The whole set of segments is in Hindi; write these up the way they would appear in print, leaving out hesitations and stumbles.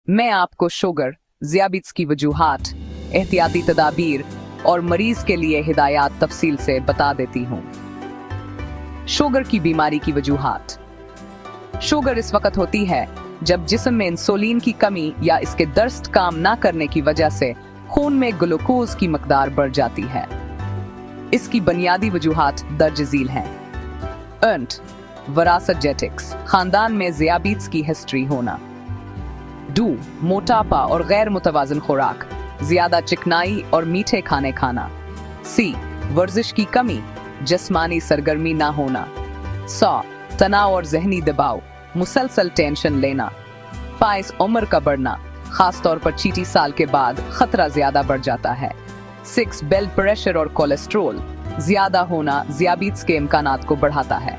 मैं आपको शुगर, ज़ियाबित्स की वजूहात, एहतियाती तदाबीर और मरीज के लिए हिदायत तफसील से बता देती हूँ। शुगर की बीमारी की वजूहात। शुगर इस वक्त होती है जब जिस्म में इंसुलिन की कमी या इसके दस्त काम ना करने की वजह से खून में ग्लूकोज की मकदार बढ़ जाती है। इसकी बुनियादी वजूहात दर्ज झील हैं। अर्नट, वरासत जेनेटिक्स, खानदान में ज़ियाबित्स की हिस्ट्री होना। डू, मोटापा और गैर मुतवाजन खुराक, ज्यादा चिकनाई और मीठे खाने खाना। सी, वर्जिश की कमी, जिस्मानी सरगर्मी ना होना। सौ, तनाव और जहनी दबाव, मुसलसल टेंशन लेना। फाइस, उम्र का बढ़ना, खासतौर पर चीटी साल के बाद खतरा ज्यादा बढ़ जाता है। 6, ब्लड प्रेशर और कोलेस्ट्रोल ज्यादा होना ज़ियाबित्स के इम्कानात को बढ़ाता है।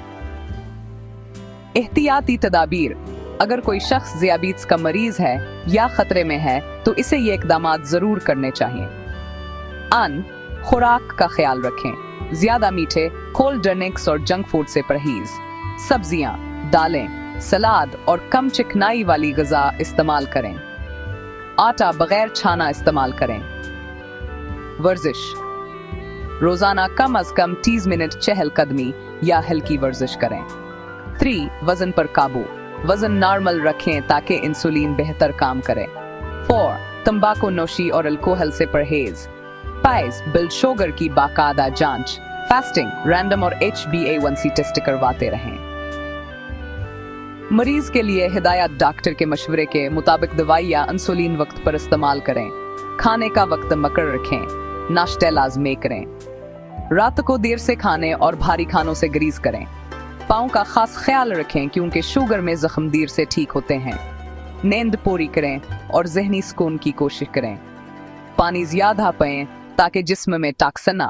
एहतियाती तदाबीर। अगर कोई शख्स ज़ियाबित्स का मरीज है या खतरे में है तो इसे ये इकदामात जरूर करने चाहिए। खुराक का ख्याल रखें। ज्यादा मीठे, कोल्ड ड्रिंक्स और जंक फूड से परहेज। सब्जियां, दालें, सलाद और कम चिकनाई वाली ग़िज़ा इस्तेमाल करें। आटा बगैर छाना इस्तेमाल करें। वर्जिश। रोजाना कम अज कम 30 मिनट चहलकदमी या हल्की वर्जिश करें। 3, वजन पर काबू। वजन नॉर्मल रखें ताकि इंसुलिन बेहतर काम करे। 4, तंबाकू नोशी और अल्कोहल से परहेज। 5, ब्लड शुगर की बाकायदा जांच, फास्टिंग, रैंडम और HbA1c टेस्ट करवाते रहें। मरीज के लिए हिदायत डॉक्टर के मशवरे के मुताबिक दवाई या इंसुलिन वक्त पर इस्तेमाल करें। खाने का वक्त मकर रखें। नाश्ते लाजमी करें। रात को देर से खाने और भारी खानों से गुरेज करें। पाँव का खास ख्याल रखें क्योंकि शुगर में जख्म देर से ठीक होते हैं। नींद पूरी करें और जहनी सुकून की कोशिश करें। पानी ज्यादा पिएं ताकि जिस्म में टॉक्सिन